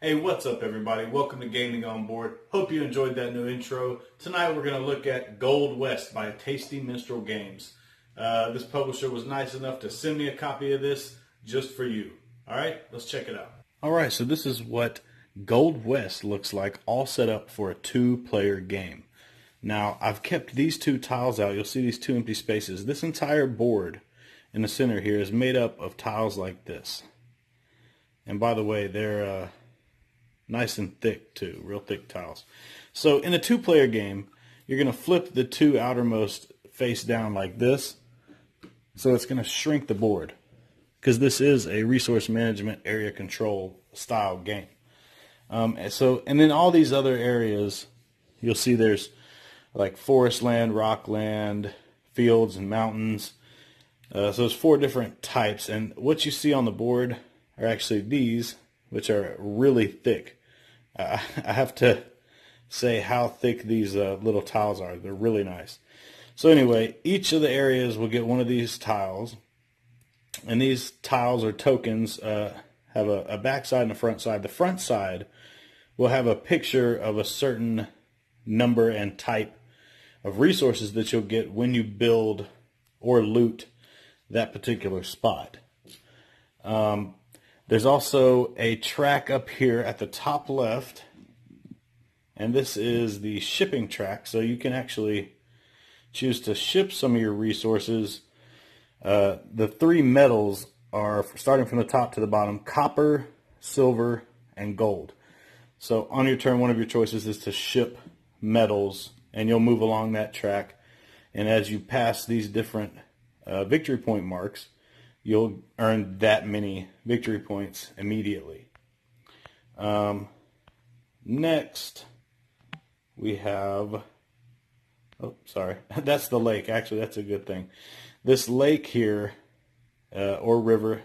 Hey, what's up everybody? Welcome to Gaming on Board. Hope you enjoyed that new intro. Tonight we're going to look at Gold West by Tasty Minstrel Games. This publisher was nice enough to send me a copy of this just for you. Alright, let's check it out. Alright, so this is what Gold West looks like all set up for a two-player game. Now, I've kept these two tiles out. You'll see these two empty spaces. This entire board in the center here is made up of tiles like this. And by the way, they're nice and thick too, real thick tiles. So in a two-player game, you're going to flip the two outermost face down like this. So it's going to shrink the board because this is a resource management area control style game. And then all these other areas, you'll see there's like forest land, rock land, fields, and mountains. So there's four different types, and what you see on the board are actually these, which are really thick. I have to say how thick these little tiles are. They're really nice. So anyway, each of the areas will get one of these tiles, and these tiles or tokens have a back side and a front side. The front side will have a picture of a certain number and type of resources that you'll get when you build or loot that particular spot. There's also a track up here at the top left, and this is the shipping track, so you can actually choose to ship some of your resources. The three metals are, starting from the top to the bottom, copper, silver, and gold. So on your turn, one of your choices is to ship metals, and you'll move along that track, and as you pass these different victory point marks, you'll earn that many victory points immediately. Next, we have, oh, sorry, that's the lake. Actually, that's a good thing. This lake here, or river,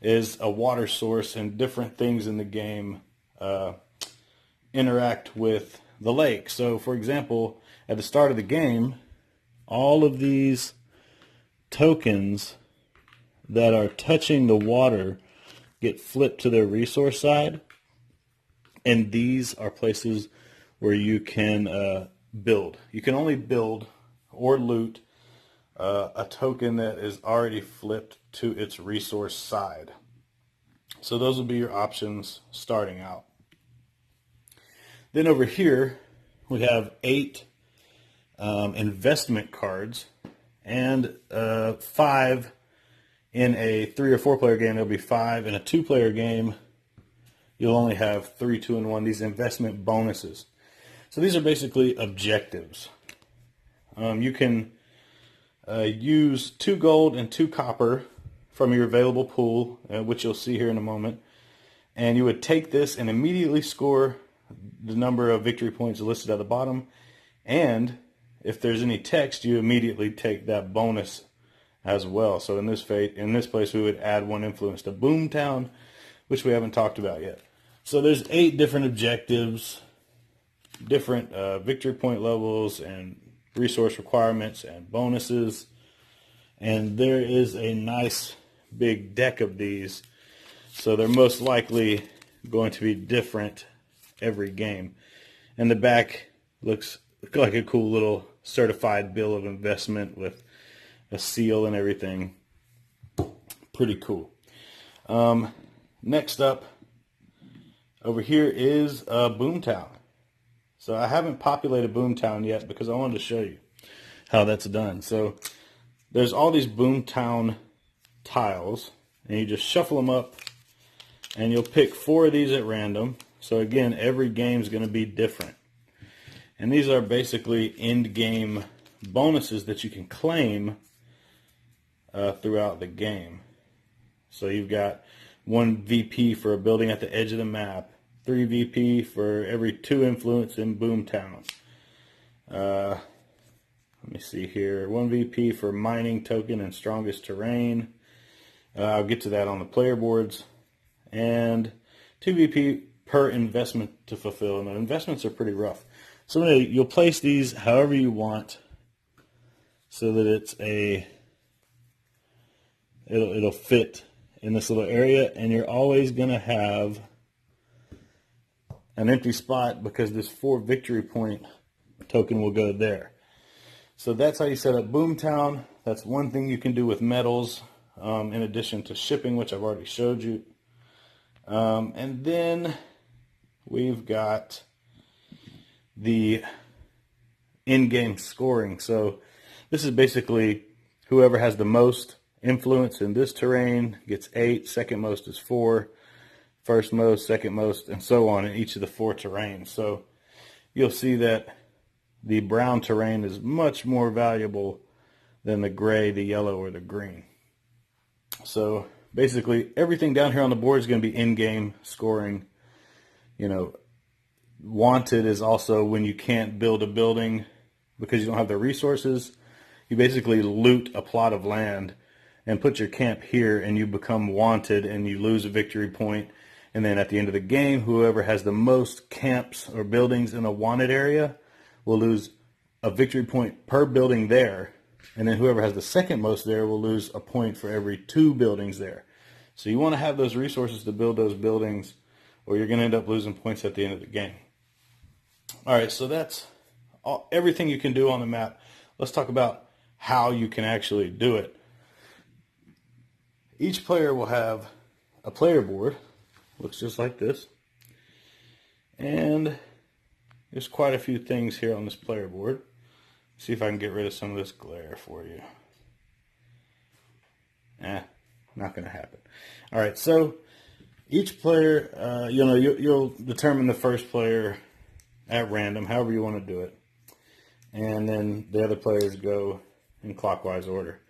is a water source, and different things in the game interact with the lake. So, for example, at the start of the game, all of these tokens that are touching the water get flipped to their resource side, and these are places where you can build. You can only build or loot a token that is already flipped to its resource side. So those will be your options starting out. Then over here we have 8 investment cards, and 5 in a 3 or 4 player game. There'll be 5 in a 2-player game. You'll only have 3, 2, and 1. These investment bonuses. So these are basically objectives. You can use 2 gold and 2 copper from your available pool, which you'll see here in a moment. And you would take this and immediately score the number of victory points listed at the bottom. And if there's any text, you immediately take that bonus as well. So in this place, we would add 1 influence to Boomtown, which we haven't talked about yet. So there's 8 different objectives, different victory point levels, and resource requirements and bonuses. And there is a nice big deck of these, so they're most likely going to be different every game. And the back looks like a cool little certified bill of investment with a seal and everything. Pretty cool. Next up, over here is Boomtown. So I haven't populated Boomtown yet because I wanted to show you how that's done. So there's all these Boomtown tiles, and you just shuffle them up, and you'll pick 4 of these at random. So again, every game is going to be different. And these are basically end-game bonuses that you can claim throughout the game. So you've got 1 VP for a building at the edge of the map, 3 VP for every 2 influence in Boomtown. Let me see here. 1 VP for mining token and strongest terrain. I'll get to that on the player boards. And 2 VP per investment to fulfill. And the investments are pretty rough. So you'll place these however you want so that it'll fit in this little area, and you're always going to have an empty spot because this 4 victory point token will go there. So that's how you set up Boomtown. That's one thing you can do with metals, in addition to shipping, which I've already showed you. And then we've got the in-game scoring. So this is basically whoever has the most influence in this terrain gets 8, second most is 4, first most, second most, and so on in each of the 4 terrains. So you'll see that the brown terrain is much more valuable than the gray, the yellow, or the green. So basically everything down here on the board is going to be in-game scoring. You know, wanted is also when you can't build a building because you don't have the resources. You basically loot a plot of land and put your camp here, and you become wanted and you lose a victory point. And then at the end of the game, whoever has the most camps or buildings in a wanted area will lose a victory point per building there. And then whoever has the second most there will lose a point for every 2 buildings there. So you want to have those resources to build those buildings, or you're going to end up losing points at the end of the game. All right, so that's everything you can do on the map. Let's talk about how you can actually do it. Each player will have a player board. Looks just like this. And there's quite a few things here on this player board. See if I can get rid of some of this glare for you. Not going to happen. All right, so each player, you'll determine the first player at random, however you want to do it. And then the other players go in clockwise order.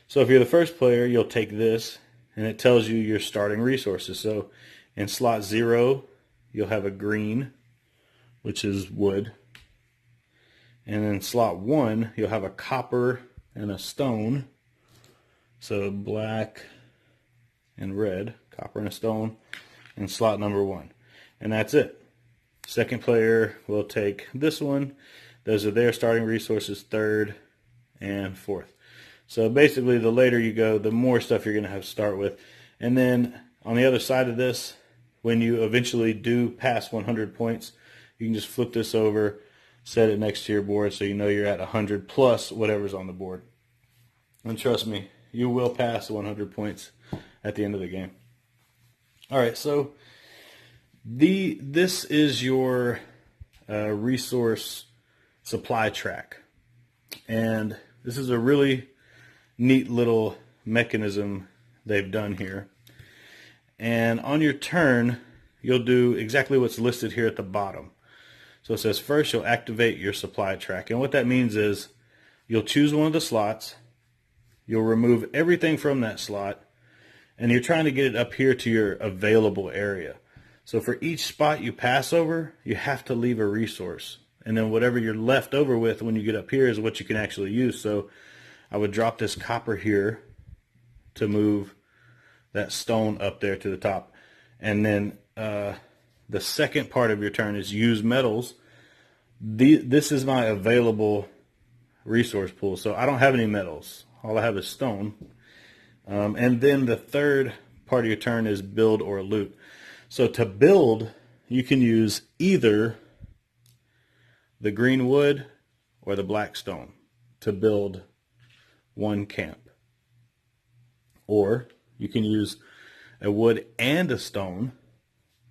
So if you're the first player, you'll take this, and it tells you your starting resources. So in slot 0, you'll have a green, which is wood. And in slot 1, you'll have a copper and a stone. So black and red, copper and a stone, in slot number 1. And that's it. Second player will take this one. Those are their starting resources, 3rd and 4th. So basically, the later you go, the more stuff you're going to have to start with. And then on the other side of this, when you eventually do pass 100 points, you can just flip this over, set it next to your board so you know you're at 100 plus whatever's on the board. And trust me, you will pass 100 points at the end of the game. All right, so this is your resource supply track. And this is a really neat little mechanism they've done here. And on your turn, you'll do exactly what's listed here at the bottom. So it says first you'll activate your supply track. And what that means is you'll choose one of the slots, you'll remove everything from that slot, and you're trying to get it up here to your available area. So for each spot you pass over, you have to leave a resource. And then whatever you're left over with when you get up here is what you can actually use. So I would drop this copper here to move that stone up there to the top. And then the second part of your turn is use metals. This is my available resource pool. So I don't have any metals. All I have is stone. And then the third part of your turn is build or loot. So to build, you can use either the green wood or the black stone to build one camp. Or you can use a wood and a stone,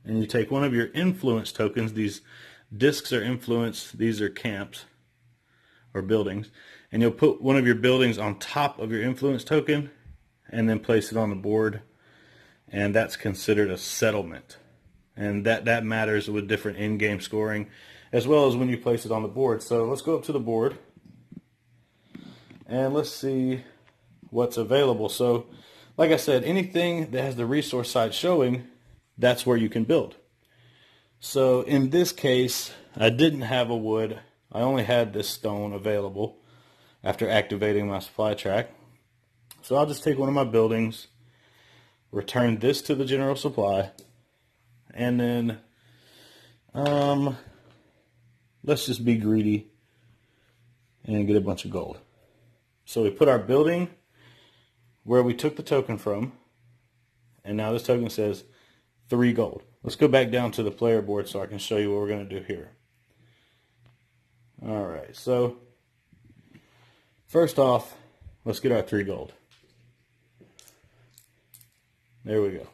and you take one of your influence tokens. These discs are influence, these are camps or buildings, and you'll put one of your buildings on top of your influence token and then place it on the board, and that's considered a settlement. And that matters with different in-game scoring as well as when you place it on the board. So let's go up to the board and let's see what's available. So like I said, anything that has the resource side showing, that's where you can build. So in this case, I didn't have a wood. I only had this stone available after activating my supply track. So I'll just take one of my buildings, return this to the general supply, and then let's just be greedy and get a bunch of gold. So we put our building where we took the token from, and now this token says 3 gold. let's go back down to the player board so I can show you what we're going to do here. All right, so first off, let's get our 3 gold. There we go.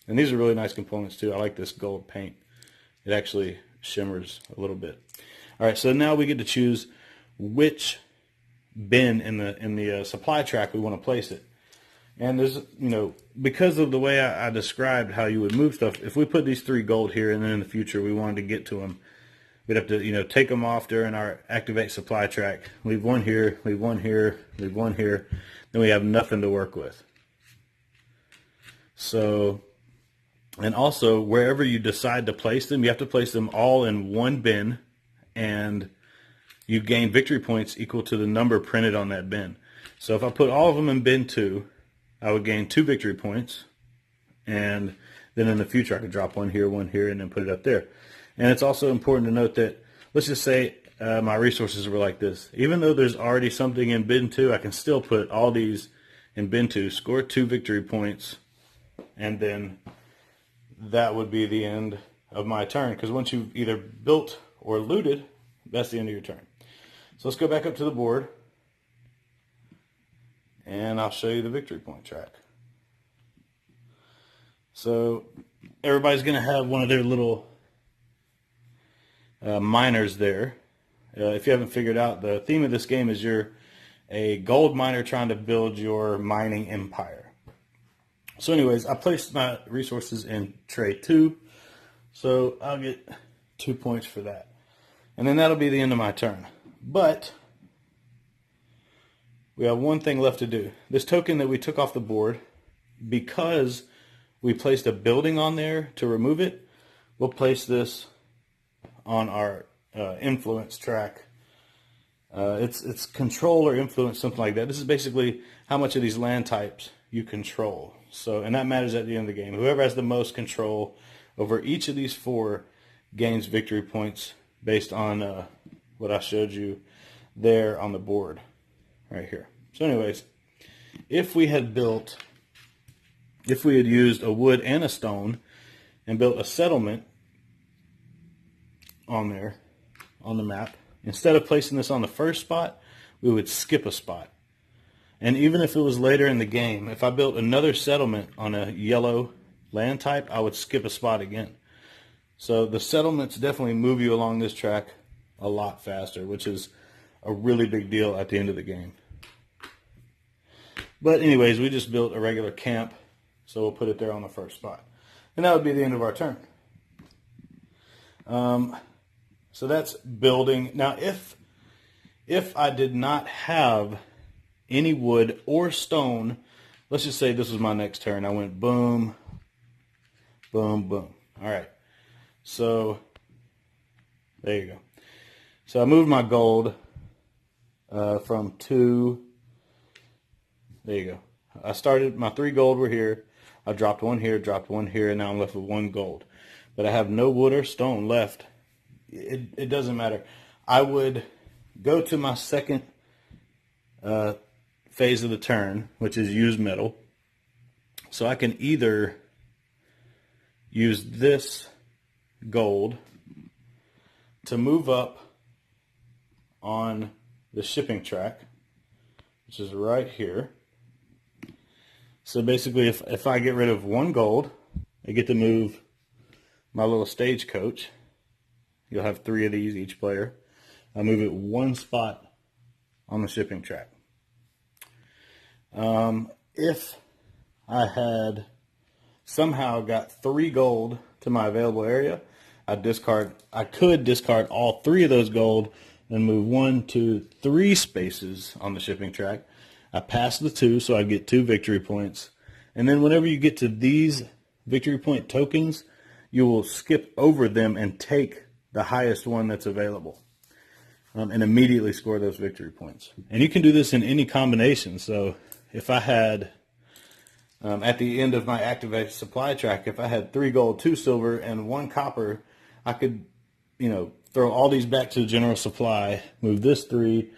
And these are really nice components too. I like this gold paint. It actually shimmers a little bit. All right, so now we get to choose which bin in the supply track we want to place it. And there's, because of the way I described how you would move stuff, if we put these 3 gold here and then in the future we wanted to get to them, we'd have to, take them off during our activate supply track. Leave one here, leave one here, leave one here. Then we have nothing to work with. So, and also wherever you decide to place them, you have to place them all in one bin, and you gain victory points equal to the number printed on that bin. So if I put all of them in bin 2, I would gain 2 victory points, and then in the future I could drop one here, and then put it up there. And it's also important to note that, let's just say my resources were like this. Even though there's already something in bin 2, I can still put all these in bin 2, score 2 victory points, and then that would be the end of my turn, because once you've either built or looted, that's the end of your turn. So let's go back up to the board, and I'll show you the victory point track. So everybody's going to have one of their little miners there. If you haven't figured out, the theme of this game is you're a gold miner trying to build your mining empire. So anyways, I placed my resources in tray 2, so I'll get 2 points for that. And then that'll be the end of my turn. But we have one thing left to do. This token that we took off the board, because we placed a building on there to remove it, we'll place this on our influence track. It's control or influence, something like that. This is basically how much of these land types you control. So, and that matters at the end of the game. Whoever has the most control over each of these 4 gains victory points based on what I showed you there on the board right here. So anyways, if we had used a wood and a stone and built a settlement on there on the map, instead of placing this on the first spot, we would skip a spot. And even if it was later in the game, if I built another settlement on a yellow land type, I would skip a spot again. So the settlements definitely move you along this track a lot faster, which is a really big deal at the end of the game. But anyways, we just built a regular camp, so we'll put it there on the first spot. And that would be the end of our turn. So that's building. Now, if I did not have any wood or stone, let's just say this was my next turn. I went boom, boom, boom. All right. So there you go. So I moved my gold from 2. There you go. I started, my 3 gold were here. I dropped 1 here, dropped 1 here, and now I'm left with 1 gold. But I have no wood or stone left. It doesn't matter. I would go to my second phase of the turn, which is use metal. So I can either use this gold to move up on the shipping track, which is right here. So basically, if I get rid of 1 gold, I get to move my little stagecoach. You'll have 3 of these each player. I move it 1 spot on the shipping track. If I had somehow got 3 gold to my available area, I could discard all 3 of those gold and move 1, 2, 3 spaces on the shipping track. I pass the 2, so I get 2 victory points. And then whenever you get to these victory point tokens, you will skip over them and take the highest one that's available. And immediately score those victory points. And you can do this in any combination. So if I had, at the end of my activated supply track, if I had 3 gold, 2 silver, and 1 copper, I could, throw all these back to the general supply, move this 3,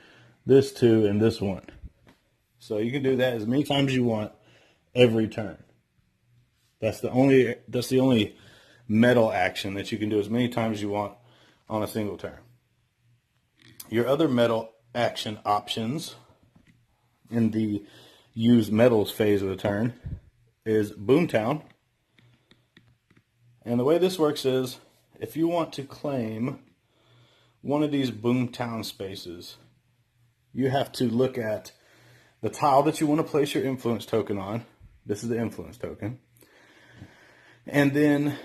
this 2, and this 1. So you can do that as many times as you want every turn. That's the only metal action that you can do as many times as you want on a single turn. Your other metal action options in the use metals phase of the turn is Boomtown. And the way this works is, if you want to claim one of these Boomtown spaces, you have to look at the tile that you want to place your influence token on. This is the influence token. And then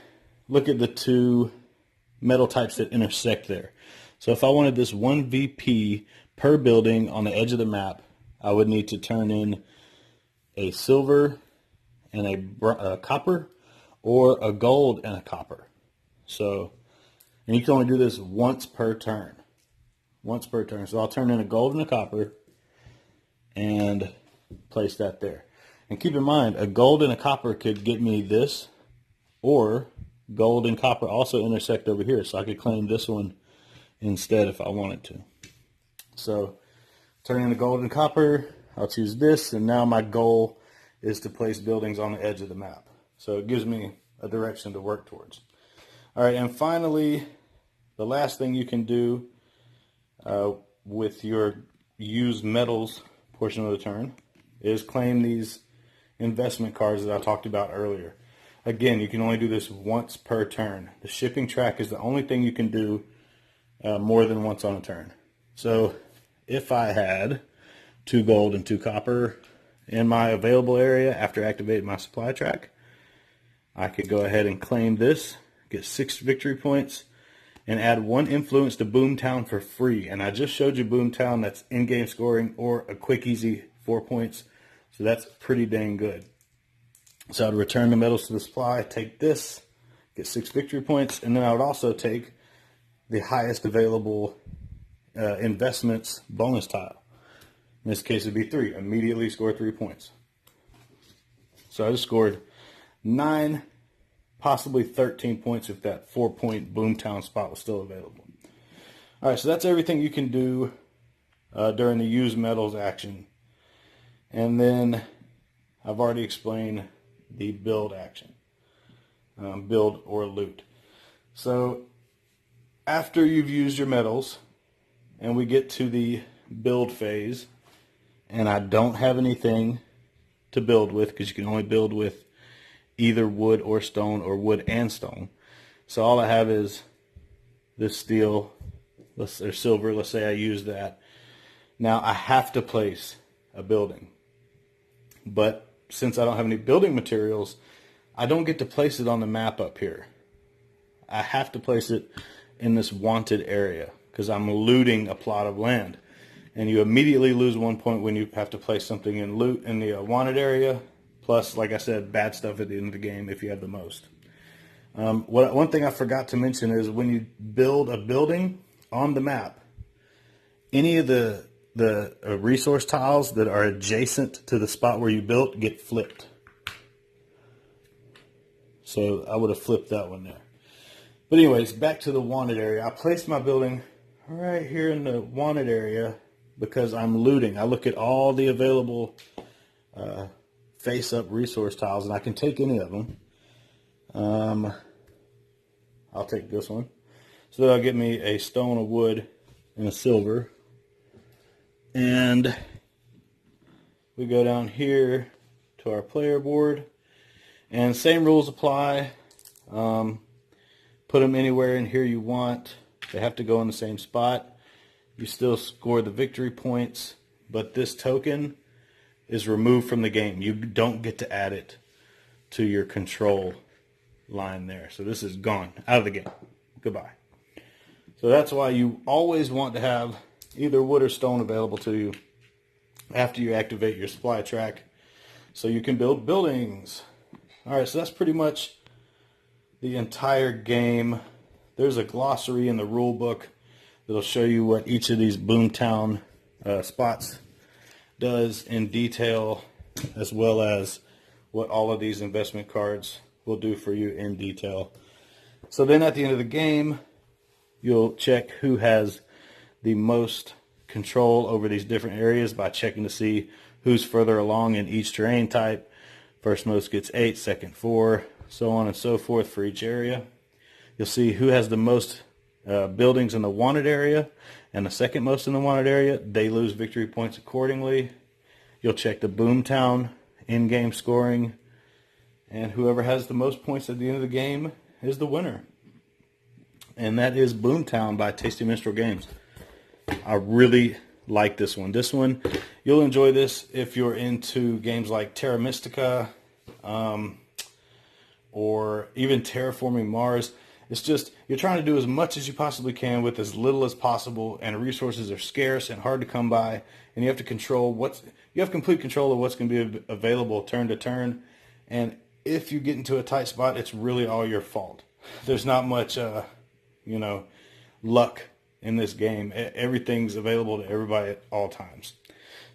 look at the two metal types that intersect there. So if I wanted this 1 VP per building on the edge of the map, I would need to turn in a silver and a copper, or a gold and a copper. So, and you can only do this once per turn. Once per turn. So I'll turn in a gold and a copper and place that there. And keep in mind, a gold and a copper could get me this, or gold and copper also intersect over here. So I could claim this one instead if I wanted to. So turn in the gold and copper, I'll choose this, and now my goal is to place buildings on the edge of the map. So it gives me a direction to work towards. All right, and finally, the last thing you can do with your use metals portion of the turn is claim these investment cards that I talked about earlier. Again, you can only do this once per turn. The shipping track is the only thing you can do more than once on a turn. So if I had 2 gold and 2 copper in my available area after activating my supply track, I could go ahead and claim this, get 6 victory points, and add 1 influence to Boomtown for free. And I just showed you Boomtown, that's in-game scoring, or a quick, easy 4 points. So that's pretty dang good. So I'd return the metals to the supply, take this, get 6 victory points, and then I would also take the highest available investments bonus tile. In this case, it'd be 3. Immediately score 3 points. So I just scored 9, possibly 13 points if that 4-point Boomtown spot was still available. All right, so that's everything you can do during the use metals action. And then I've already explained the build action, build or loot. So after you've used your metals and we get to the build phase, and I don't have anything to build with, because you can only build with either wood or stone, or wood and stone. So all I have is this steel or silver. Let's say I use that. Now I have to place a building. But since I don't have any building materials, I don't get to place it on the map up here. I have to place it in this wanted area because I'm looting a plot of land. And you immediately lose 1 point when you have to place something in loot in the wanted area. Plus, like I said, bad stuff at the end of the game if you have the most. One thing I forgot to mention is when you build a building on the map, any of the resource tiles that are adjacent to the spot where you built get flipped. So I would have flipped that one there. But anyways, back to the wanted area. I placed my building right here in the wanted area because I'm looting. I look at all the available face-up resource tiles, and I can take any of them. I'll take this one. So that'll get me a stone, a wood, and a silver. And we go down here to our player board, and same rules apply. Put them anywhere in here you want. They have to go in the same spot. You still score the victory points, but this token is removed from the game. You don't get to add it to your control line there. So this is gone, out of the game. Goodbye. So that's why you always want to have either wood or stone available to you after you activate your supply track so you can build buildings. All right, so that's pretty much the entire game. There's a glossary in the rule book that'll show you what each of these Boomtown spots does in detail, as well as what all of these investment cards will do for you in detail. So then at the end of the game, you'll check who has the most control over these different areas by checking to see who's further along in each terrain type. First most gets 8, second 4, so on and so forth for each area. You'll see who has the most buildings in the wanted area and the second most in the wanted area. They lose victory points accordingly. You'll check the Boomtown in-game scoring, and whoever has the most points at the end of the game is the winner. And that is Boomtown by Tasty Minstrel Games. I really like this one. This one, you'll enjoy this if you're into games like Terra Mystica, or even Terraforming Mars. It's just, you're trying to do as much as you possibly can with as little as possible, and resources are scarce and hard to come by, and you have to you have complete control of what's going to be available turn to turn, and if you get into a tight spot, it's really all your fault. There's not much, luck in this game. Everything's available to everybody at all times.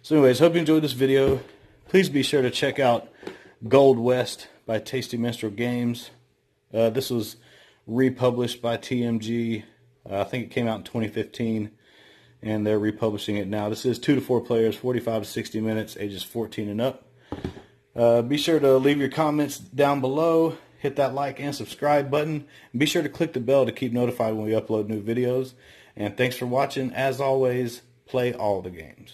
So anyways, hope you enjoyed this video. Please be sure to check out Gold West by Tasty Minstrel Games. This was republished by TMG. I think it came out in 2015, and they're republishing it now. This is 2 to 4 players, 45 to 60 minutes, ages 14 and up. Be sure to leave your comments down below. Hit that like and subscribe button. And be sure to click the bell to keep notified when we upload new videos. And thanks for watching. As always, play all the games.